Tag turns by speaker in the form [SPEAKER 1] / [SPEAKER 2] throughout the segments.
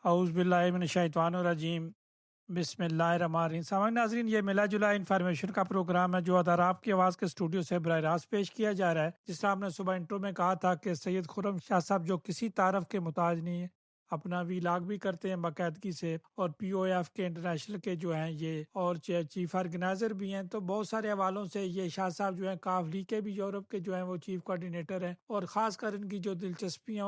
[SPEAKER 1] اعوذ باللہ من الشیطان الرجیم، بسم اللہ الرحمن الرحیم۔ سامعین ناظرین، یہ ملا جلا انفارمیشن کا پروگرام ہے جو ادار آپ کی آواز کے اسٹوڈیو سے براہ راست پیش کیا جا رہا ہے۔ جس طرح آپ نے صبح انٹرو میں کہا تھا کہ سید خرم شاہ صاحب جو کسی تعارف کے محتاج نہیں ہے، اپنا ویلاگ بھی کرتے ہیں باقاعدگی سے، اور پی او ایف کے انٹرنیشنل کے جو ہیں یہ اور چیف آرگنائزر بھی ہیں، تو بہت سارے حوالوں سے یہ شاہ صاحب جو ہیں کاف لیگ کے بھی یورپ کے جو ہیں وہ چیف کوآرڈینیٹر ہیں، اور خاص کر ان کی جو دلچسپیاں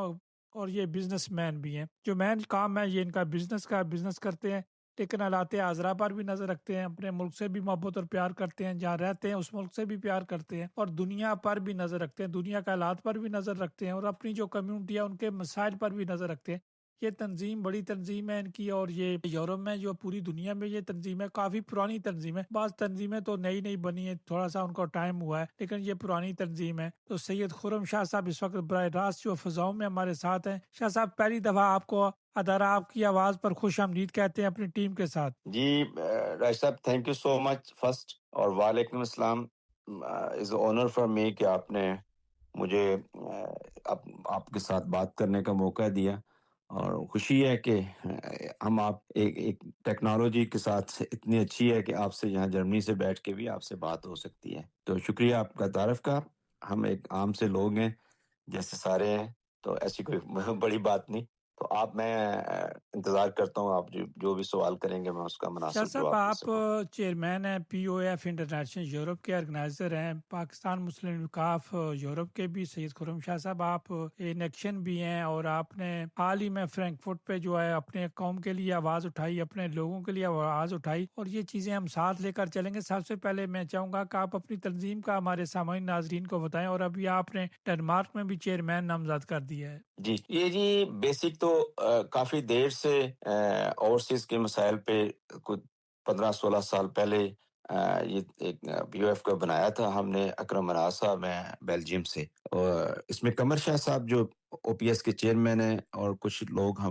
[SPEAKER 1] اور یہ بزنس مین بھی ہیں۔ جو مین کام ہے یہ ان کا بزنس کرتے ہیں، لیکن حالات حاضرہ پر بھی نظر رکھتے ہیں، اپنے ملک سے بھی محبت اور پیار کرتے ہیں، جہاں رہتے ہیں اس ملک سے بھی پیار کرتے ہیں، اور دنیا پر بھی نظر رکھتے ہیں، دنیا کے حالات پر بھی نظر رکھتے ہیں، اور اپنی جو کمیونٹی ہے ان کے مسائل پر بھی نظر رکھتے ہیں۔ یہ تنظیم بڑی تنظیم ہے ان کی، اور یہ یورپ میں جو پوری دنیا میں یہ تنظیم ہے، کافی پرانی تنظیم ہے۔ بعض تنظیمیں تو نئی نئی بنی ہیں، تھوڑا سا ان کو ٹائم ہوا ہے، لیکن یہ پرانی تنظیم ہے۔ تو سید خرم شاہ صاحب اس وقت براہ راست جو فضاؤں میں ہمارے ساتھ ہیں۔ شاہ صاحب، پہلی دفعہ آپ کو ادارہ آپ کی آواز پر خوش آمدید کہتے ہیں اپنی ٹیم کے ساتھ۔
[SPEAKER 2] جی راج صاحب، thank you so much first, اور وعلیکم السلام۔ از آنر فار می کہ آپ نے مجھے آپ کے ساتھ بات کرنے کا موقع دیا، اور خوشی ہے کہ ہم آپ ایک ٹیکنالوجی کے ساتھ اتنی اچھی ہے کہ آپ سے یہاں جرمنی سے بیٹھ کے بھی آپ سے بات ہو سکتی ہے۔ تو شکریہ آپ کا تعارف کا۔ ہم ایک عام سے لوگ ہیں جیسے سارے ہیں، تو ایسی کوئی بڑی بات نہیں۔ تو میں انتظار کرتا ہوں، آپ جو بھی سوال کریں گے میں اس کا
[SPEAKER 1] شاہ
[SPEAKER 2] مناسب
[SPEAKER 1] صاحب،
[SPEAKER 2] جواب دے
[SPEAKER 1] آپ
[SPEAKER 2] سکوں۔
[SPEAKER 1] چیئرمین ہیں پی او ایف انٹرنیشنل یورپ کے آرگنائزر ہیں، پاکستان مسلم وقاف یورپ کے بھی۔ سید خرم شاہ صاحب، آپ ان ایکشن بھی ہیں، اور آپ نے حال ہی میں فرینکفرٹ پہ جو ہے اپنے قوم کے لیے آواز اٹھائی، اپنے لوگوں کے لیے آواز اٹھائی، اور یہ چیزیں ہم ساتھ لے کر چلیں گے۔ سب سے پہلے میں چاہوں گا کہ آپ اپنی تنظیم کا ہمارے سامعین ناظرین کو بتائیں، اور ابھی آپ نے ڈنمارک میں بھی چیئرمین نامزد کر دیا ہے۔
[SPEAKER 2] جی بیسک تو کافی دیر سے اوورسیز کے مسائل پہ کچھ 15-16 سال پہلے یہ ایک پی او ایف کا بنایا تھا ہم نے، اکرم مناز صاحب ہیں بیلجیم سے، اور اس میں قمر شاہ صاحب جو او پی ایس کے چیئرمین ہیں، اور کچھ لوگ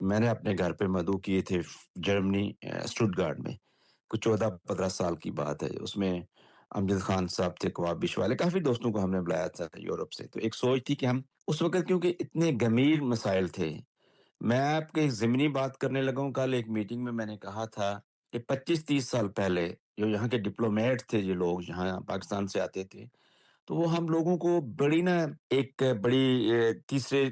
[SPEAKER 2] میں نے اپنے گھر پہ مدعو کیے تھے جرمنی اسٹوٹگارٹ میں، کچھ 14-15 سال کی بات ہے۔ اس میں امجد خان صاحب تھے، کواب بش والے، کافی دوستوں کو ہم نے بلایا تھا یورپ سے۔ تو ایک سوچ تھی کہ ہم اس وقت، کیونکہ اتنے گمبھیر مسائل تھے، میں آپ کے ضمنی بات کرنے لگا ہوں۔ کل ایک میٹنگ میں نے کہا تھا کہ 25-30 سال پہلے جو یہاں کے ڈپلومیٹ تھے، جو لوگ یہاں پاکستان سے آتے تھے، تو وہ ہم لوگوں کو ایک بڑی تیسرے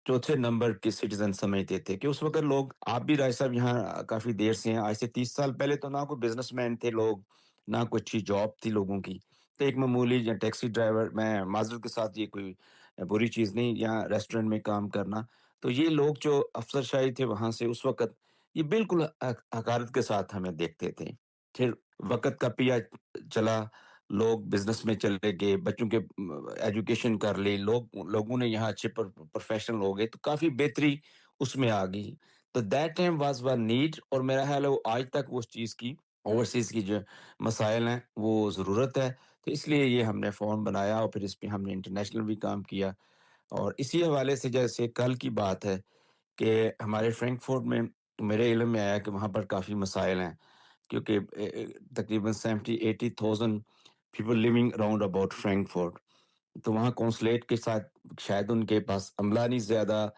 [SPEAKER 2] چوتھے نمبر کے سٹیزن سمجھتے تھے، کہ اس وقت لوگ، آپ بھی رائے صاحب یہاں کافی دیر سے ہیں، آج سے 30 سال پہلے تو نہ کوئی بزنس مین تھے لوگ، نہ کوئی اچھی جاب تھی لوگوں کی، تو ایک معمولی یا ٹیکسی ڈرائیور، میں معذرت کے ساتھ یہ کوئی بری چیز نہیں، یہاں ریسٹورنٹ میں کام کرنا، تو یہ لوگ جو افسر شاہی تھے وہاں سے اس وقت، یہ بالکل حقارت کے ساتھ ہمیں دیکھتے تھے۔ پھر وقت کا پیا چلا، لوگ بزنس میں چلے گئے، بچوں کے ایجوکیشن کر لی، لوگوں نے یہاں اچھے پروفیشنل ہو گئے، تو کافی بہتری اس میں آ گئی۔ تو that time was one need, اور میرا خیال ہے وہ آج تک اس چیز کی، اوورسیز کی جو مسائل ہیں وہ ضرورت ہے، تو اس لیے یہ ہم نے فون بنایا، اور پھر اس پہ ہم نے انٹرنیشنل بھی کام کیا۔ اور اسی حوالے سے جیسے کل کی بات ہے کہ ہمارے فرینکفورٹ میں میرے علم میں آیا کہ وہاں پر کافی مسائل ہیں، کیونکہ تقریباً 70-80,000 پیپل لیونگ اراؤنڈ اباؤٹ فرینکفورٹ، تو وہاں کونسلیٹ کے ساتھ شاید ان کے پاس عملہ نہیں زیادہ،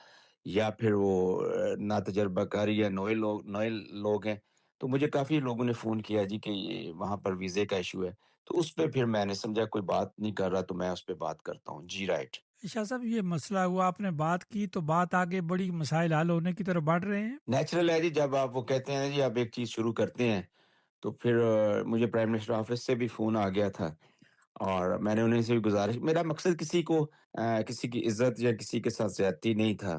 [SPEAKER 2] یا پھر وہ نا تجربہ کاری یا نئے لوگ ہیں۔ تو مجھے کافی لوگوں نے فون کیا جی کہ وہاں پر ویزے کا ایشو ہے، تو اس پہ پھر میں نے سمجھا کوئی بات نہیں کر رہا تو میں اس پہ بات کرتا ہوں۔ جی رائٹ
[SPEAKER 1] شاہ صاحب، یہ مسئلہ ہوا، آپ نے بات کی تو بات آگے بڑی، مسائل حل ہونے کی طرف بڑھ رہے ہیں۔
[SPEAKER 2] نیچرل ہے جی، جب آپ وہ کہتے ہیں جی آپ ایک چیز شروع کرتے ہیں، تو پھر مجھے پرائم منسٹر آفس سے بھی فون آ گیا تھا، اور میں نے انہیں سے بھی گزارش، میرا مقصد کسی کی عزت یا کسی کے ساتھ زیادتی نہیں تھا،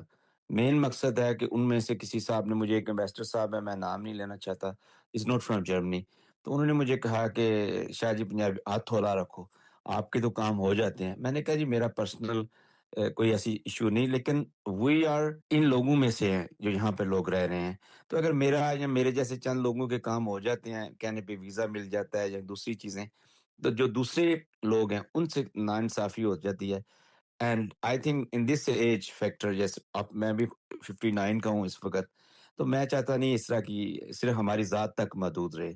[SPEAKER 2] مین مقصد ہے کہ ان میں سے کسی صاحب نے مجھے، ایک انویسٹر صاحب ہے، میں نام نہیں لینا چاہتا، از ناٹ فرام جرمنی، تو انہوں نے مجھے کہا کہ شاہ جی پنجابی ہاتھ تھولا رکھو، آپ کے تو کام ہو جاتے ہیں۔ میں نے کہا جی میرا پرسنل کوئی ایسی ایشو نہیں، لیکن وی آر ان لوگوں میں سے ہیں جو یہاں پہ لوگ رہ رہے ہیں، تو اگر میرا یا میرے جیسے چند لوگوں کے کام ہو جاتے ہیں، کہنے پہ ویزا مل جاتا ہے یا دوسری چیزیں، تو جو دوسرے لوگ ہیں ان سے ناانصافی ہو جاتی ہے۔ And I think in this age factor, جیسے اب میں بھی 59 کا ہوں اس وقت، تو میں چاہتا نہیں اس طرح کی صرف ہماری ذات تک محدود رہے۔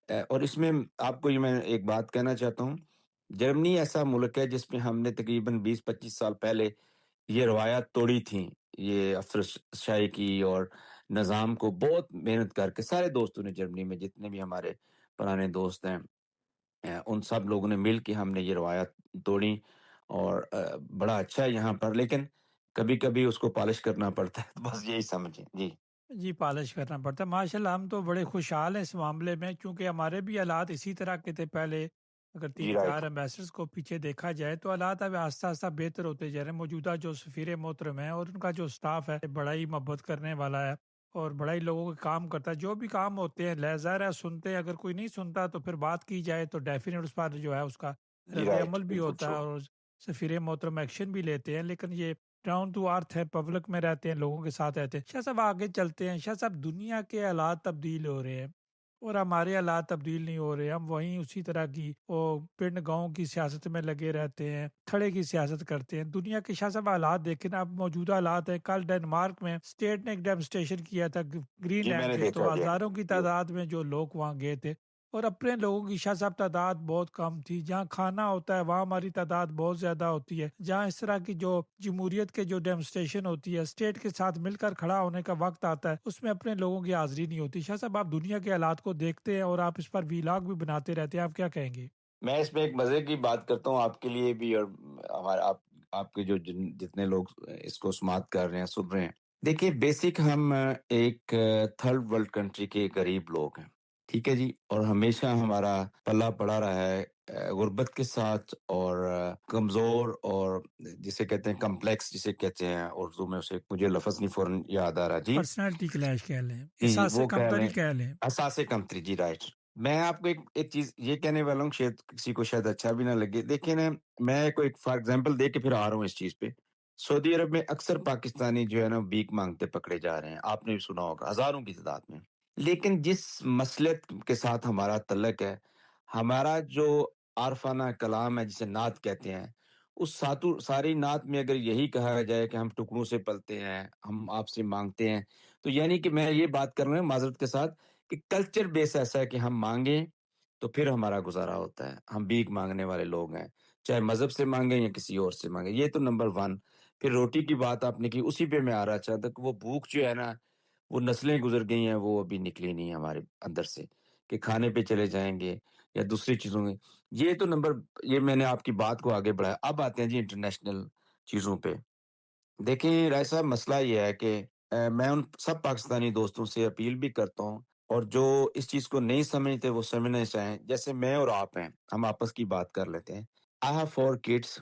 [SPEAKER 2] اور اس میں آپ کو یہ میں ایک بات کہنا چاہتا ہوں، جرمنی ایسا ملک ہے جس میں ہم نے تقریباً 20-25 سال پہلے یہ روایات توڑی تھیں، یہ افسرشاہی کی اور نظام کو بہت محنت کر کے سارے دوستوں نے جرمنی میں جتنے بھی ہمارے پرانے دوست ہیں ان سب لوگوں نے مل کے ہم نے یہ روایت توڑی اور بڑا اچھا ہے یہاں پر لیکن کبھی کبھی اس کو پالش کرنا پڑتا ہے بس یہی سمجھیں جی
[SPEAKER 1] جی پالش کرنا پڑتا ہے ماشاءاللہ ہم تو بڑے خوشحال ہیں اس معاملے میں کیونکہ ہمارے بھی حالات اسی طرح کے تھے پہلے اگر
[SPEAKER 2] جی
[SPEAKER 1] 3 4
[SPEAKER 2] رائٹ
[SPEAKER 1] ایمبیسڈرز کو پیچھے دیکھا جائے تو حالات اب آہستہ آہستہ بہتر ہوتے جا رہے ہیں موجودہ جو سفیر محترم ہیں اور ان کا جو سٹاف ہے بڑا ہی محبت کرنے والا ہے اور بڑا ہی لوگوں کا کام کرتا ہے جو بھی کام ہوتے ہیں ظاہر ہے سنتے ہیں اگر کوئی نہیں سنتا تو پھر بات کی جائے تو ڈیفینیٹ اس پر جو ہے اس کا
[SPEAKER 2] جی
[SPEAKER 1] رد
[SPEAKER 2] رائٹ
[SPEAKER 1] عمل بھی
[SPEAKER 2] بالکل
[SPEAKER 1] ہوتا ہے
[SPEAKER 2] ٹرو
[SPEAKER 1] اور سفیر محترم ایکشن بھی لیتے ہیں لیکن یہ ڈاؤن ٹو ارتھ ہے پبلک میں رہتے ہیں لوگوں کے ساتھ رہتے ہیں شاہ صاحب آگے چلتے ہیں شاہ صاحب دنیا کے حالات تبدیل ہو رہے ہیں اور ہمارے حالات تبدیل نہیں ہو رہے ہم وہیں اسی طرح کی وہ پنڈ گاؤں کی سیاست میں لگے رہتے ہیں تھڑے کی سیاست کرتے ہیں دنیا کے شاہ صاحب حالات دیکھیں نا اب موجودہ حالات ہیں کل ڈنمارک میں اسٹیٹ نے ایک ڈیمونسٹریشن کیا تھا گرین
[SPEAKER 2] جی میں
[SPEAKER 1] لینڈ
[SPEAKER 2] نے
[SPEAKER 1] پہ
[SPEAKER 2] دیکھا
[SPEAKER 1] تو
[SPEAKER 2] جی
[SPEAKER 1] ہزاروں کی
[SPEAKER 2] جی
[SPEAKER 1] تعداد میں جو لوگ وہاں گئے تھے اور اپنے لوگوں کی شاہ صاحب تعداد بہت کم تھی جہاں کھانا ہوتا ہے وہاں ہماری تعداد بہت زیادہ ہوتی ہے جہاں اس طرح کی جو جمہوریت کے جو ڈیمونسٹریشن ہوتی ہے اسٹیٹ کے ساتھ مل کر کھڑا ہونے کا وقت آتا ہے اس میں اپنے لوگوں کی حاضری نہیں ہوتی شاہ صاحب آپ دنیا کے حالات کو دیکھتے ہیں اور آپ اس پر ویلاگ بھی بناتے رہتے ہیں آپ کیا کہیں گے
[SPEAKER 2] میں اس میں ایک مزے کی بات کرتا ہوں آپ کے لیے بھی اور ہمارے آپ کے جو جتنے لوگ اس کو سماعت کر رہے ہیں سن رہے ہیں دیکھیے بیسک ہم ایک تھرڈ ورلڈ کنٹری کے غریب لوگ ہیں ٹھیک ہے جی اور ہمیشہ ہمارا پلہ پڑا رہا ہے غربت کے ساتھ اور کمزور اور جسے کہتے ہیں کمپلیکس جسے کہتے ہیں اردو میں اسے مجھے لفظ نہیں فوراً یاد آ رہا جی
[SPEAKER 1] پرسنالٹی کلیش کہہ لیں
[SPEAKER 2] جی جی
[SPEAKER 1] احساس
[SPEAKER 2] وہ کہہ
[SPEAKER 1] کمتری
[SPEAKER 2] لیں
[SPEAKER 1] کہہ لیں
[SPEAKER 2] احساس کمتری جی رائٹ میں آپ کو ایک چیز یہ کہنے والا ہوں شاید کسی کو شاید اچھا بھی نہ لگے دیکھیں نا میں کوئی فار ایگزامپل دے کے پھر آ رہا ہوں اس چیز پہ سعودی عرب میں اکثر پاکستانی جو ہے نا بھیک مانگتے پکڑے جا رہے ہیں آپ نے بھی سنا ہوگا ہزاروں کی تعداد میں لیکن جس مسلک کے ساتھ ہمارا تعلق ہے ہمارا جو عارفانہ کلام ہے جسے نعت کہتے ہیں اس ساری نعت میں اگر یہی کہا جائے کہ ہم ٹکڑوں سے پلتے ہیں ہم آپ سے مانگتے ہیں تو یعنی کہ میں یہ بات کر رہا ہوں معذرت کے ساتھ کہ کلچر بیس ایسا ہے کہ ہم مانگیں تو پھر ہمارا گزارا ہوتا ہے ہم بھیک مانگنے والے لوگ ہیں چاہے مذہب سے مانگیں یا کسی اور سے مانگیں یہ تو نمبر 1 پھر روٹی کی بات آپ نے کی اسی پہ میں آ رہا چاہتا کہ وہ بھوک جو ہے نا وہ نسلیں گزر گئی ہیں وہ ابھی نکلی نہیں ہمارے اندر سے کہ کھانے پہ چلے جائیں گے یا دوسری چیزوں میں یہ تو یہ میں نے آپ کی بات کو آگے بڑھایا اب آتے ہیں جی انٹرنیشنل چیزوں پہ دیکھیں رائے صاحب مسئلہ یہ ہے کہ میں ان سب پاکستانی دوستوں سے اپیل بھی کرتا ہوں اور جو اس چیز کو نہیں سمجھتے وہ سمجھنا چاہیں جیسے میں اور آپ ہیں ہم آپس کی بات کر لیتے ہیں I have 4 kids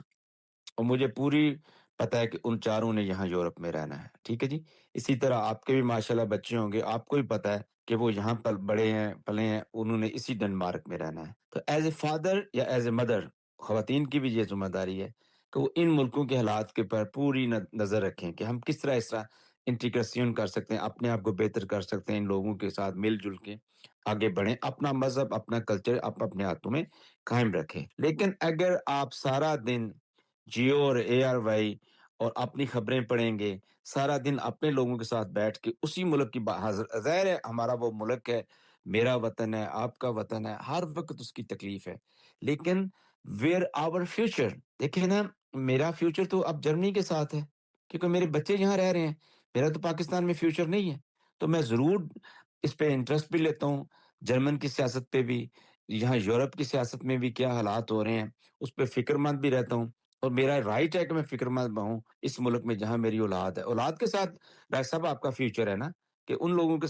[SPEAKER 2] اور مجھے پوری پتہ ہے کہ ان چاروں نے یہاں یورپ میں رہنا ہے ٹھیک ہے جی اسی طرح آپ کے بھی ماشاءاللہ بچے ہوں گے آپ کو بھی پتہ ہے کہ وہ یہاں بڑے ہیں پلے ہیں انہوں نے اسی ڈنمارک میں رہنا ہے تو ایز اے فادر یا ایز اے مدر خواتین کی بھی یہ ذمہ داری ہے کہ وہ ان ملکوں کے حالات کے پر پوری نظر رکھیں کہ ہم کس طرح انٹیگریشن کر سکتے ہیں اپنے آپ کو بہتر کر سکتے ہیں ان لوگوں کے ساتھ مل جل کے آگے بڑھیں اپنا مذہب اپنا کلچر آپ اپنے ہاتھوں میں قائم رکھیں لیکن اگر آپ سارا دن جیو اور اے آر وائی اور اپنی خبریں پڑھیں گے سارا دن اپنے لوگوں کے ساتھ بیٹھ کے اسی ملک کی ظاہر ہے ہمارا وہ ملک ہے میرا وطن ہے آپ کا وطن ہے ہر وقت اس کی تکلیف ہے لیکن ویئر آور فیوچر دیکھیں نا میرا فیوچر تو اب جرمنی کے ساتھ ہے کیونکہ میرے بچے یہاں رہ رہے ہیں میرا تو پاکستان میں فیوچر نہیں ہے تو میں ضرور اس پہ انٹرسٹ بھی لیتا ہوں جرمن کی سیاست پہ بھی یہاں یورپ کی سیاست میں بھی کیا حالات ہو رہے ہیں اس پہ فکر مند بھی رہتا ہوں اور میرا رائٹ ہے کہ میں فکر مند ہوں اس ملک میں جہاں میری اولاد ہے اولاد کے ساتھ ڈاکٹر صاحب آپ کا فیوچر ہے نا کہ ان لوگوں کے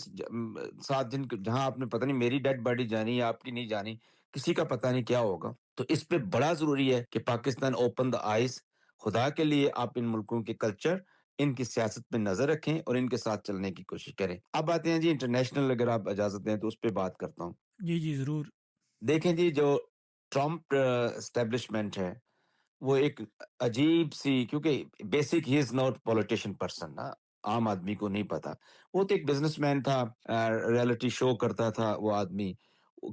[SPEAKER 2] ساتھ جہاں آپ نے پتہ نہیں میری ڈیڈ باڈی جانی یا آپ کی نہیں جانی کسی کا پتہ نہیں کیا ہوگا تو اس پہ بڑا ضروری ہے کہ پاکستان اوپن دا آئیز خدا کے لیے آپ ان ملکوں کے کلچر ان کی سیاست پہ نظر رکھیں اور ان کے ساتھ چلنے کی کوشش کریں اب آتے ہیں جی انٹرنیشنل اگر آپ اجازت دیں تو اس پہ بات کرتا ہوں
[SPEAKER 1] جی جی ضرور
[SPEAKER 2] دیکھیں جی جو ٹرمپ اسٹیبلشمنٹ ہے وہ ایک عجیب سی کیونکہ basic he is not politician person نا عام آدمی کو نہیں پتا وہ تو ایک بزنس مین تھا ریئلٹی شو کرتا تھا وہ آدمی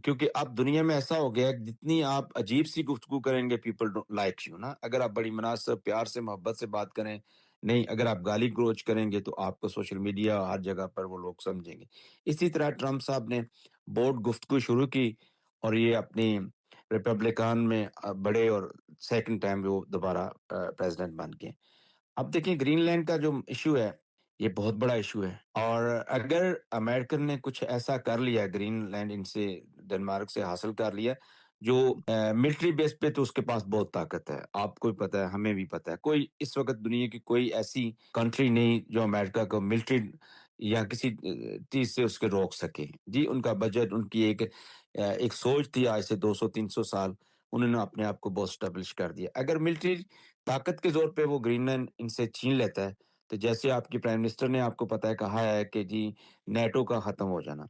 [SPEAKER 2] کیونکہ اب دنیا میں ایسا ہو گیا جتنی آپ عجیب سی گفتگو کریں گے پیپل لائک یو نا اگر آپ بڑی مناسب پیار سے محبت سے بات کریں نہیں اگر آپ گالی گلوچ کریں گے تو آپ کو سوشل میڈیا ہر جگہ پر وہ لوگ سمجھیں گے اسی طرح ٹرمپ صاحب نے بورڈ گفتگو شروع کی اور یہ اپنی ریپبلکان میں بڑے اور سیکنڈ ٹائم وہ دوبارہ پریزیڈنٹ بن کے اب دیکھیں گرین لینڈ کا جو ایشو ہے یہ بہت بڑا ایشو ہے، اور اگر امریکن نے کچھ ایسا کر لیا، گرین لینڈ ان سے ڈنمارک سے حاصل کر لیا، جو ملٹری بیس پہ، تو اس کے پاس بہت طاقت ہے، آپ کو بھی پتہ ہے، ہمیں بھی پتہ ہے، کوئی اس وقت دنیا کی کوئی ایسی کنٹری نہیں جو امریکہ کو ملٹری یا کسی چیز سے اس کے روک سکے. جی، ان کا بجٹ، ان کی ایک سوچ تھی، آج سے 200-300 سال انہوں نے اپنے آپ کو بہت اسٹیبلش کر دیا. اگر ملٹری طاقت کے زور پہ وہ گرین لینڈ ان سے چھین لیتا ہے، تو جیسے آپ کی پرائم منسٹر نے آپ کو پتہ ہے کہا ہے کہ جی نیٹو کا ختم ہو جانا،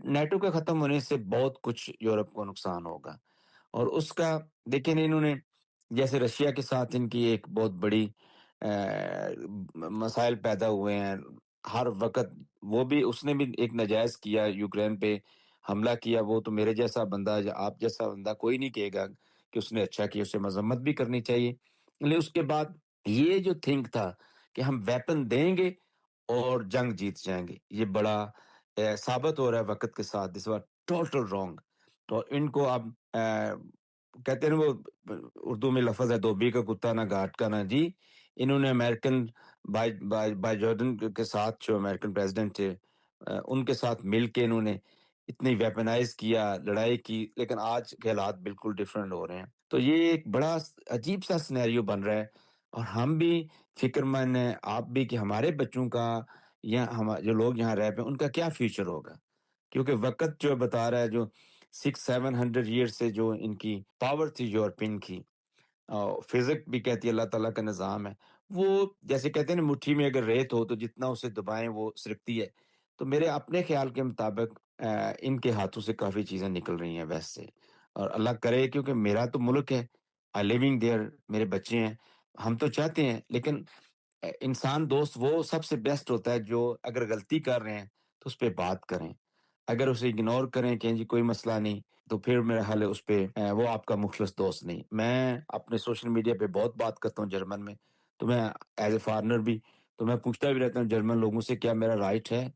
[SPEAKER 2] نیٹو کے ختم ہونے سے بہت کچھ یورپ کو نقصان ہوگا. اور اس کا دیکھیں، انہوں نے جیسے رشیا کے ساتھ ان کی ایک بہت بڑی مسائل پیدا ہوئے ہیں ہر وقت. وہ بھی، اس نے بھی ایک ناجائز کیا، یوکرین پہ حملہ کیا. وہ تو میرے جیسا بندہ یا آپ جیسا بندہ کوئی نہیں کہے گا کہ اس نے اچھا کیا، اسے مذمت بھی کرنی چاہیے. لیکن اس کے بعد یہ جو تھنک تھا کہ ہم ویپن دیں گے اور جنگ جیت جائیں گے، یہ بڑا ثابت ہو رہا ہے وقت کے ساتھ. This was total wrong. تو ان کو اب کہتے ہیں وہ اردو میں لفظ ہے، دھوبی کا کتا نہ گھاٹ کا نہ. جی، انہوں نے امریکن بائی جارڈن کے ساتھ، جو امریکن پریزیڈنٹ تھے، ان کے ساتھ مل کے انہوں نے اتنی ویپنائز کیا، لڑائی کی. لیکن آج کے حالات بالکل ڈیفرنٹ ہو رہے ہیں. تو یہ ایک بڑا عجیب سا سینیریو بن رہا ہے، اور ہم بھی فکر مند ہیں، آپ بھی، کہ ہمارے بچوں کا یا جو لوگ یہاں رہ پہ ان کا کیا فیوچر ہوگا. کیونکہ وقت جو بتا رہا ہے، جو 600-700 ایئر سے جو ان کی پاور تھی یورپین کی، فزک بھی کہتی ہے اللہ تعالیٰ کا نظام ہے، وہ جیسے کہتے ہیں نا، مٹھی میں اگر ریت ہو تو جتنا اسے دبائیں وہ سرکتی ہے. تو میرے اپنے خیال کے مطابق ان کے ہاتھوں سے کافی چیزیں نکل رہی ہیں ویسے. اور اللہ کرے، کیونکہ میرا تو ملک ہے، آئی لیونگ دیئر، میرے بچے ہیں، ہم تو چاہتے ہیں. لیکن انسان دوست وہ سب سے بیسٹ ہوتا ہے جو اگر غلطی کر رہے ہیں تو اس پہ بات کریں. اگر اسے اگنور کریں کہ جی کوئی مسئلہ نہیں، تو پھر میرا حل ہے اس پہ وہ آپ کا مخلص دوست نہیں. میں اپنے سوشل میڈیا پہ بہت بات کرتا ہوں جرمن میں، تو میں ایز اے فارنر بھی، تو میں پوچھتا بھی رہتا ہوں جرمن لوگوں سے، کیا میرا رائٹ ہے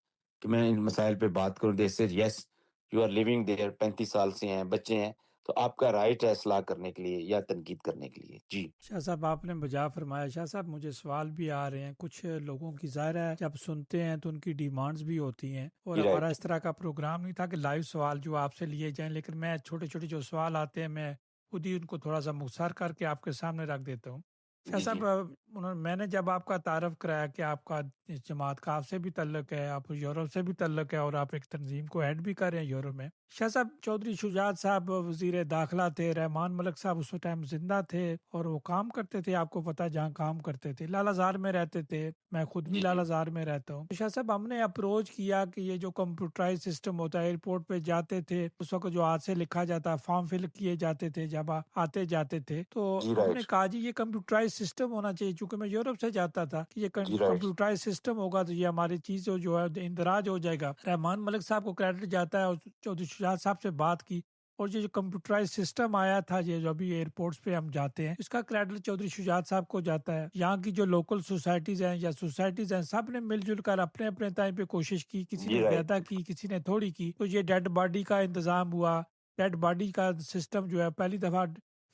[SPEAKER 2] کہ میں ان مسائل پہ بات کروں. دے سے یس، یو آر لیونگ دیئر، 35 سال سے ہیں، بچے ہیں، تو آپ کا رائٹ ہے اصلاح کرنے کے لیے یا تنقید کرنے کے لیے. جی
[SPEAKER 1] شاہ صاحب، آپ نے بجا فرمایا. شاہ صاحب، مجھے سوال بھی آ رہے ہیں. کچھ لوگوں کی ظاہر ہے جب سنتے ہیں تو ان کی ڈیمانڈز بھی ہوتی ہیں، اور
[SPEAKER 2] جی
[SPEAKER 1] ہمارا
[SPEAKER 2] رائٹ.
[SPEAKER 1] اس طرح کا پروگرام نہیں تھا کہ لائیو سوال جو آپ سے لیے جائیں، لیکن میں چھوٹے چھوٹے جو سوال آتے ہیں میں خود ہی ان کو تھوڑا سا مختصر کر کے آپ کے سامنے رکھ دیتا ہوں. شاہ
[SPEAKER 2] جی جی
[SPEAKER 1] صاحب، میں نے جب آپ کا تعارف کرایا کہ آپ کا اس جماعت کا آپ سے بھی تعلق ہے، آپ یورپ سے بھی تعلق ہے، اور آپ ایک تنظیم کو ہیڈ بھی کر رہے ہیں یورپ میں. شاہ صاحب، چودھری شجاعت صاحب وزیر داخلہ تھے، رحمان ملک صاحب اس ٹائم زندہ تھے اور وہ کام کرتے تھے، آپ کو پتا جہاں کام کرتے تھے لالہ زار میں رہتے تھے. میں خود بھی
[SPEAKER 2] جی
[SPEAKER 1] لالہ
[SPEAKER 2] جی
[SPEAKER 1] زار میں رہتا ہوں. شاہ صاحب، ہم نے اپروچ کیا کہ یہ جو کمپیوٹرائز سسٹم ہوتا ہے، ایئرپورٹ پہ جاتے تھے اس وقت جو ہاتھ سے لکھا جاتا، فارم فل کیے جاتے تھے جب آتے جاتے تھے، تو
[SPEAKER 2] جی
[SPEAKER 1] ہم
[SPEAKER 2] رائٹ.
[SPEAKER 1] نے کہا جی یہ کمپیوٹرائز سسٹم ہونا چاہیے. چونکہ میں یورپ سے جاتا تھا کہ یہ
[SPEAKER 2] جی رائٹ.
[SPEAKER 1] کمپیوٹرائز سسٹم ہوگا تو یہ ہماری چیز جو ہے اندراج ہو جائے گا. رحمان ملک صاحب کو کریڈٹ جاتا ہے، اور چودھری شجاعت صاحب سے بات کی، اور یہ جو کمپیوٹرائز سسٹم آیا تھا، یہ جو ابھی ایئرپورٹس پہ ہم جاتے ہیں، اس کا کریڈٹ چودھری شجاعت صاحب کو جاتا ہے. یہاں کی جو لوکل سوسائٹیز ہیں یا سوسائٹیز ہیں، سب نے مل جل کر اپنے اپنے ٹائم پہ کوشش کی. کسی نے
[SPEAKER 2] جی رائٹ.
[SPEAKER 1] زیادہ کی، کسی نے تھوڑی کی، تو یہ ڈیڈ باڈی کا انتظام ہوا. ڈیڈ باڈی کا سسٹم جو ہے پہلی دفعہ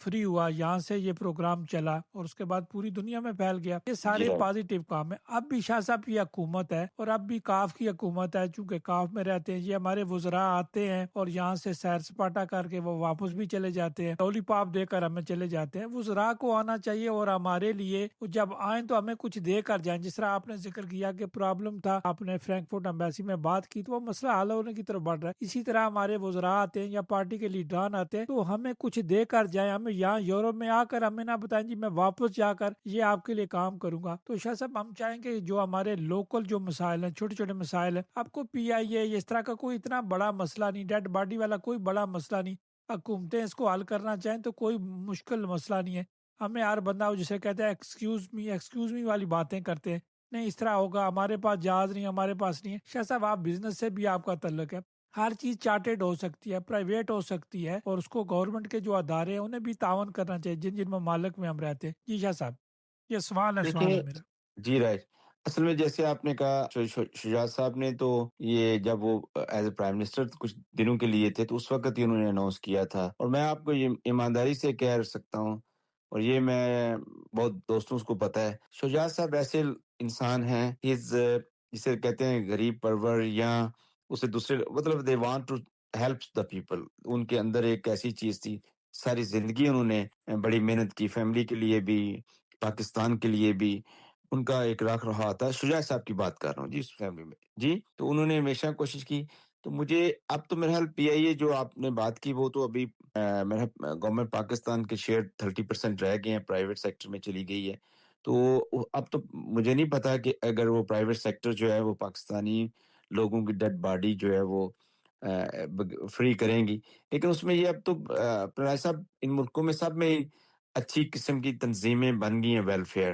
[SPEAKER 1] فری ہوا، یہاں سے یہ پروگرام چلا اور اس کے بعد پوری دنیا میں پھیل گیا. یہ
[SPEAKER 2] جی
[SPEAKER 1] سارے
[SPEAKER 2] رائٹ.
[SPEAKER 1] پازیٹیو کام ہے. اب بھی شاہ صاحب کی حکومت ہے، اور اب بھی کاف کی حکومت ہے. چونکہ کاف میں رہتے ہیں، یہ ہمارے وزراء آتے ہیں اور یہاں سے سیر سپاٹا کر کے وہ واپس بھی چلے جاتے ہیں، لولی پاپ دے کر ہمیں چلے جاتے ہیں. وزراء کو آنا چاہیے، اور ہمارے لیے جب آئیں تو ہمیں کچھ دے کر جائیں. جس طرح آپ نے ذکر کیا کہ پرابلم تھا، آپ نے فرینکفرٹ امبیسی میں بات کی، تو وہ مسئلہ حل ہونے کی طرف بڑھ رہا ہے. اسی طرح ہمارے وزراء آتے ہیں یا پارٹی کے لیڈران آتے ہیں تو ہمیں کچھ دے کر جائیں. ہمیں یہاں یورپ میں آ کر ہمیں نہ بتائیں جی میں واپس جا کر یہ آپ کے لیے کام کروں گا. تو شاہ صاحب، ہم چاہیں گے جو ہمارے لوکل جو مسائل ہیں، چھوٹے چھوٹے مسائل ہیں، آپ کو پی آئی اے اس طرح کا کوئی اتنا بڑا مسئلہ نہیں، ڈیڈ باڈی والا کوئی بڑا مسئلہ نہیں. حکومتیں اس کو حل کرنا چاہیں تو کوئی مشکل مسئلہ نہیں ہے. ہمیں ہر بندہ جسے کہتے ہیں ایکسکیوز می والی باتیں کرتے ہیں، نہیں اس طرح ہوگا، ہمارے پاس جہاز نہیں، ہمارے پاس نہیں ہے. شاہ صاحب، آپ بزنس سے بھی آپ کا تعلق ہے. ہر چیز چارٹیڈ ہو سکتی ہے، پرائیویٹ ہو سکتی ہے، اور اس کو گورنمنٹ کے جو ادارے ہیں انہیں بھی تعاون کرنا چاہیے جن جن ممالک میں ہم رہتے ہیں. جی شاہ صاحب، یہ سوال ہے
[SPEAKER 2] دیکھیں.
[SPEAKER 1] میرا.
[SPEAKER 2] جی رائٹ. اصل میں جیسے آپ نے کہا، شجاعت صاحب نے تو یہ جب وہ ایز اے پرائم منسٹر کچھ دنوں کے لیے تھے، تو اس وقت ہی انہوں نے اناؤنس کیا تھا. اور میں آپ کو یہ ایمانداری سے کہہ سکتا ہوں، اور یہ میں بہت دوستوں کو پتہ ہے، شجاعت صاحب ایسے انسان ہیں جسے کہتے ہیں غریب پرور، یا اسے دوسرے مطلب they want to help the people. ان کے اندر ایک ایسی چیز تھی، ساری زندگی انہوں نے بڑی محنت کی، فیملی کے لیے بھی، پاکستان کے لیے بھی. ان کا ایک رکھ رہا تھا. شجاع صاحب کی بات کر رہا ہوں جی، اس فیملی میں جی. تو انہوں نے ہمیشہ کوشش کی. تو مجھے اب تو میرا خیال پی آئی اے جو آپ نے بات کی وہ تو ابھی میرا گورنمنٹ پاکستان کے شیئر 30% رہ گئے ہیں، پرائیویٹ سیکٹر میں چلی گئی ہے. تو اب تو مجھے نہیں پتا کہ اگر وہ پرائیویٹ سیکٹر جو ہے وہ پاکستانی لوگوں کی ڈیڈ باڈی جو ہے وہ فری کریں گی. لیکن اس میں یہ اب تو پرائے صاحب ان ملکوں میں سب میں اچھی قسم کی تنظیمیں بن گئی ہیں ویلفیئر.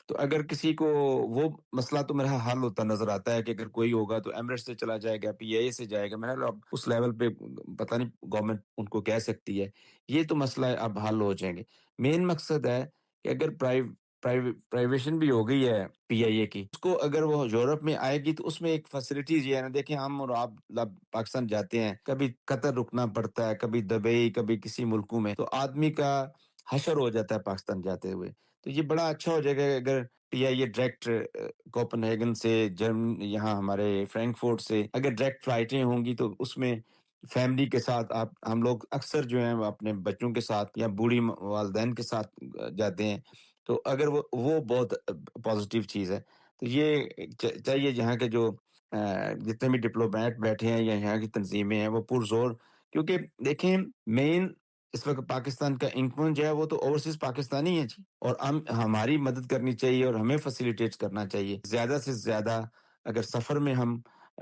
[SPEAKER 2] تو اگر کسی کو وہ مسئلہ تو میرا حل ہوتا نظر آتا ہے کہ اگر کوئی ہوگا تو ایمریٹس سے چلا جائے گا، پی اے سے جائے گا. میرا اب اس لیول پہ پتہ نہیں گورنمنٹ ان کو کہہ سکتی ہے. یہ تو مسئلہ اب حل ہو جائیں گے. مین مقصد ہے کہ اگر پرائیویشن بھی ہو گئی ہے پی آئی اے کی، اس کو اگر وہ یورپ میں آئے گی تو اس میں ایک فیسلٹیز یہ ہے نا. دیکھیں ہم اور آپ پاکستان جاتے ہیں، کبھی قطر رکنا پڑتا ہے، کبھی دبئی، کبھی کسی ملکوں میں، تو آدمی کا حشر ہو جاتا ہے پاکستان جاتے ہوئے. تو یہ بڑا اچھا ہو جائے گا اگر پی آئی اے ڈائریکٹ کوپن ہیگن سے یہاں ہمارے فرینکفورٹ سے اگر ڈائریکٹ فلائٹیں ہوں گی تو اس میں فیملی کے ساتھ ہم لوگ اکثر جو ہیں اپنے بچوں کے ساتھ یا بوڑھی والدین کے ساتھ جاتے ہیں. تو اگر وہ بہت پازیٹیو چیز ہے. تو یہ چاہیے جہاں کے جو جتنے بھی ڈپلومیٹ بیٹھے ہیں یا یہاں کی تنظیمیں ہیں وہ پرزور، کیونکہ دیکھیں مین اس وقت پاکستان کا انکم جو ہے وہ تو اوورسیز پاکستانی ہے جی. اور ہماری مدد کرنی چاہیے اور ہمیں فیسیلیٹیٹ کرنا چاہیے زیادہ سے زیادہ. اگر سفر میں ہم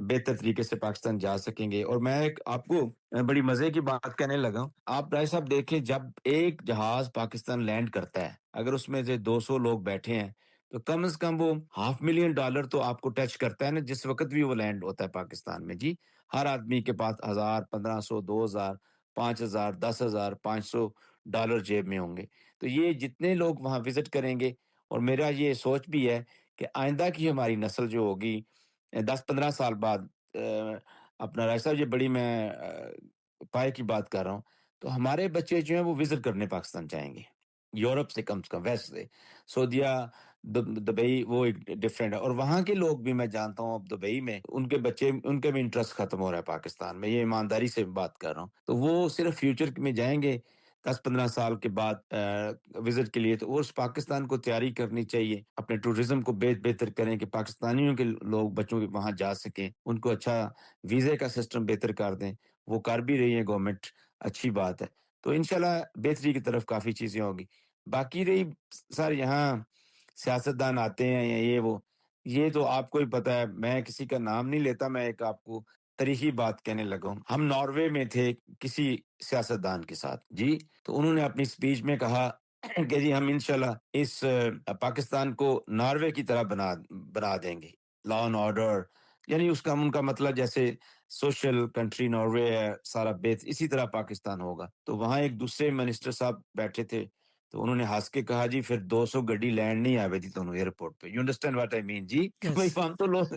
[SPEAKER 2] بہتر طریقے سے پاکستان جا سکیں گے. اور میں آپ کو بڑی مزے کی بات کہنے لگا ہوں. آپ رائے صاحب دیکھیں، جب ایک جہاز پاکستان لینڈ کرتا ہے، اگر اس میں سے 200 لوگ بیٹھے ہیں تو کم از کم وہ $500,000 تو آپ کو ٹچ کرتا ہے نا جس وقت بھی وہ لینڈ ہوتا ہے پاکستان میں جی. ہر آدمی کے پاس 1000، 1500، 2000، 5000، 10,000، $500 جیب میں ہوں گے. تو یہ جتنے لوگ وہاں وزٹ کریں گے، اور میرا یہ سوچ بھی ہے کہ آئندہ کی ہماری نسل جو ہوگی 10-15 سال بعد، اپنا رائے صاحب یہ بڑی میں پائے کی بات کر رہا ہوں، تو ہمارے بچے جو ہیں وہ وزٹ کرنے پاکستان جائیں گے. یورپ سے کم ویسٹ سے سعودیہ، دبئی وہ ایک ڈفرینٹ ہے. اور وہاں کے لوگ بھی میں جانتا ہوں اب دبئی میں ان کے بچے، ان کا بھی انٹرسٹ ختم ہو رہا ہے پاکستان میں. یہ ایمانداری سے بات کر رہا ہوں. تو وہ صرف فیوچر میں جائیں گے 10-15 سال کے بعد وزٹ کے لیے. تو اس پاکستان کو تیاری کرنی چاہیے، اپنے ٹورزم کو بہتر کریں کہ پاکستانیوں کے لوگ بچوں کے وہاں جا سکیں، ان کو اچھا ویزے کا سسٹم بہتر کر دیں. وہ کر بھی رہی ہے گورنمنٹ، اچھی بات ہے. تو انشاءاللہ بہتری کی طرف کافی چیزیں ہوگی. باقی رہی سر یہاں سیاستدان آتے ہیں یا یہ تو آپ کو ہی پتہ ہے، میں کسی کا نام نہیں لیتا. میں ایک آپ کو تاریخی بات کہنے لگا ہوں. ہم ناروے میں تھے کسی سیاستدان کے ساتھ جی، تو انہوں نے اپنی سپیچ میں کہا کہ جی ہم انشاءاللہ اس پاکستان کو ناروے کی طرح بنا دیں گے، لا اینڈ آرڈر. یعنی ان کا مطلب جیسے سوشل کنٹری ناروے ہے، سارا اسی طرح پاکستان ہوگا. تو وہاں ایک دوسرے منسٹر صاحب بیٹھے تھے، تو انہوں نے ہنس کے کہا جی پھر 200 گڈی لینڈ نہیں آوے تھی تمہیں ایئرپورٹ پہ. یو انڈرسٹینڈ واٹ آئی مین جی. بھائی
[SPEAKER 1] Yes.
[SPEAKER 2] ہم تو لوگ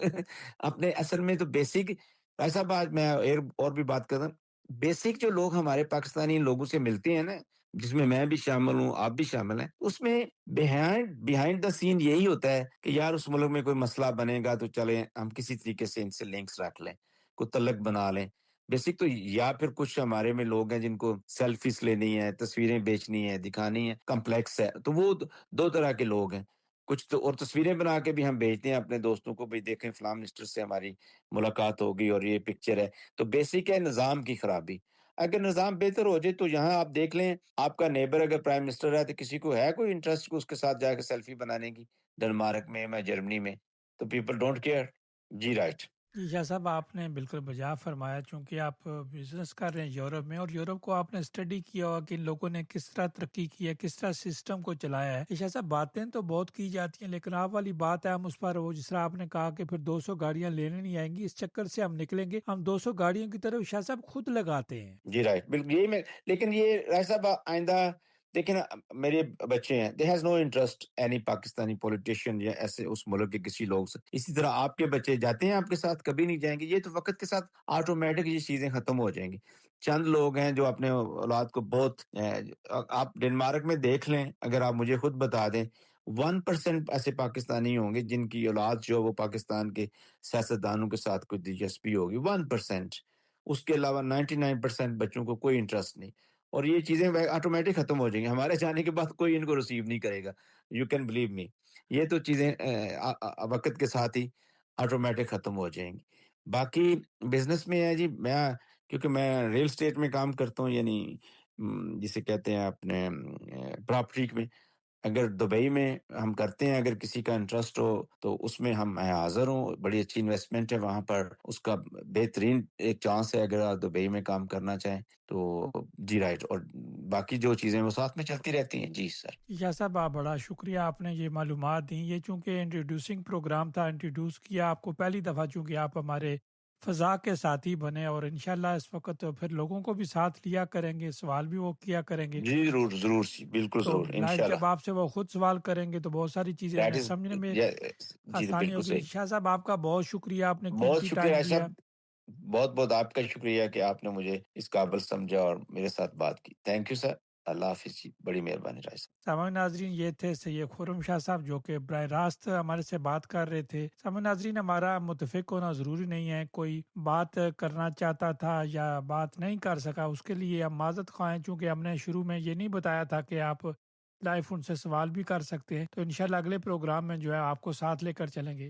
[SPEAKER 2] اپنے اصل میں تو بیسک ایسا بات میں اور بھی بات کرتا ہوں. بیسک جو لوگ ہمارے پاکستانی لوگوں سے ملتے ہیں نا، جس میں میں بھی شامل ہوں، آپ بھی شامل ہیں، اس میں بیہائنڈ دا سین یہی ہوتا ہے کہ یار اس ملک میں کوئی مسئلہ بنے گا تو چلیں ہم کسی طریقے سے ان سے لنکس رکھ لیں، کوئی تعلق بنا لیں. بیسک تو یا پھر کچھ ہمارے میں لوگ ہیں جن کو سیلفیز لینی ہے، تصویریں بیچنی ہے، دکھانی ہے، کمپلیکس ہے. تو وہ دو طرح کے لوگ ہیں. کچھ تو اور تصویریں بنا کے بھی ہم بھیجتے ہیں اپنے دوستوں کو، بھی دیکھیں فلاں منسٹر سے ہماری ملاقات ہوگی اور یہ پکچر ہے. تو بیسک ہے نظام کی خرابی. اگر نظام بہتر ہو جائے تو یہاں آپ دیکھ لیں، آپ کا نیبر اگر پرائم منسٹر ہے تو کسی کو ہے کوئی انٹرسٹ کو اس کے ساتھ جا کے سیلفی بنانے کی، ڈنمارک میں یا جرمنی میں؟ تو پیپل ڈونٹ کیئر جی. رائٹ
[SPEAKER 1] جی شاہ صاحب، آپ نے بالکل بجا فرمایا. چونکہ آپ بزنس کر رہے ہیں یورپ میں، اور یورپ کو آپ نے اسٹڈی کیا ہوا کہ ان لوگوں نے کس طرح ترقی کی ہے، کس طرح سسٹم کو چلایا ہے. شاہ صاحب باتیں تو بہت کی جاتی ہیں، لیکن آپ والی بات ہے ہم اس پر وہ جس طرح آپ نے کہا کہ پھر 200 گاڑیاں لینے نہیں آئیں گی، اس چکر سے ہم نکلیں گے. ہم 200 گاڑیوں کی طرف شاہ صاحب خود لگاتے ہیں.
[SPEAKER 2] جی. رائٹ بالکل یہی میں. لیکن یہ رائے صاحب آئندہ دیکھیں نا، میرے بچے ہیں، they has no interest any Pakistani politician یا ایسے اس ملک کے کسی لوگ سے. اسی طرح آپ کے بچے جاتے ہیں آپ کے ساتھ، کبھی نہیں جائیں گے. یہ تو وقت کے ساتھ آٹومیٹک یہ چیزیں ختم ہو جائیں گی. چند لوگ ہیں جو اپنے اولاد کو بہت آپ ڈنمارک میں دیکھ لیں، اگر آپ مجھے خود بتا دیں، 1% ایسے پاکستانی ہوں گے جن کی اولاد جو وہ پاکستان کے سیاستدانوں کے ساتھ کوئی دلچسپی ہوگی، 1%۔ اس کے علاوہ 99% بچوں کو کوئی انٹرسٹ نہیں، اور یہ چیزیں آٹومیٹک ختم ہو جائیں گی ہمارے جانے کے بعد، کوئی ان کو ریسیو نہیں کرے گا، یو کین بلیو می۔ یہ تو چیزیں وقت کے ساتھ ہی آٹومیٹک ختم ہو جائیں گی۔ باقی بزنس میں ہے جی، کیونکہ میں ریل اسٹیٹ میں کام کرتا ہوں، یعنی جسے کہتے ہیں اپنے پراپرٹی میں، اگر دبئی میں ہم کرتے ہیں، اگر کسی کا انٹرسٹ ہو تو اس میں میں حاضر ہوں، بڑی اچھی انویسٹمنٹ ہے وہاں پر، اس کا بہترین ایک چانس ہے اگر آپ دبئی میں کام کرنا چاہیں تو جی رائٹ، اور باقی جو چیزیں وہ ساتھ میں چلتی رہتی ہیں۔ جی سر۔
[SPEAKER 1] شاہ صاحب آپ بڑا شکریہ، آپ نے یہ معلومات دیں۔ یہ چونکہ انٹروڈیوسنگ پروگرام تھا، انٹروڈیوس کیا آپ کو پہلی دفعہ، چونکہ آپ ہمارے فضا کے ساتھی بنے، اور انشاءاللہ اس وقت پھر لوگوں کو بھی ساتھ لیا کریں گے، سوال بھی وہ کیا کریں گے،
[SPEAKER 2] جی ضرور ضرور، بالکل
[SPEAKER 1] تو
[SPEAKER 2] ضرور،
[SPEAKER 1] لائک
[SPEAKER 2] انشاءاللہ۔
[SPEAKER 1] جب آپ سے وہ خود سوال کریں گے تو بہت ساری چیزیں
[SPEAKER 2] دیٹ
[SPEAKER 1] ہمیں
[SPEAKER 2] از،
[SPEAKER 1] سمجھنے میں
[SPEAKER 2] جی
[SPEAKER 1] آسانی
[SPEAKER 2] بالکل
[SPEAKER 1] ہوگی۔
[SPEAKER 2] صحیح۔
[SPEAKER 1] شاہ صاحب آپ کا بہت شکریہ، آپ نے
[SPEAKER 2] بہت
[SPEAKER 1] قیمتی
[SPEAKER 2] شکریہ
[SPEAKER 1] ٹائم
[SPEAKER 2] رائے
[SPEAKER 1] دیا۔
[SPEAKER 2] صاحب، بہت بہت آپ کا شکریہ کہ آپ نے مجھے اس قابل سمجھا اور میرے ساتھ بات کی۔ تھینک یو سر، اللہ حافظ جی، بڑی مہربانی رائے صاحب۔
[SPEAKER 1] سامعین ناظرین، یہ تھے سید خرم شاہ صاحب جو کہ براہ راست ہمارے سے بات کر رہے تھے۔ سامعین ناظرین، ہمارا متفق ہونا ضروری نہیں ہے، کوئی بات کرنا چاہتا تھا یا بات نہیں کر سکا، اس کے لیے ہم معذرت خواہ ہیں، چونکہ ہم نے شروع میں یہ نہیں بتایا تھا کہ آپ لائف ان سے سوال بھی کر سکتے ہیں، تو انشاءاللہ اگلے پروگرام میں جو ہے آپ کو ساتھ لے کر چلیں گے۔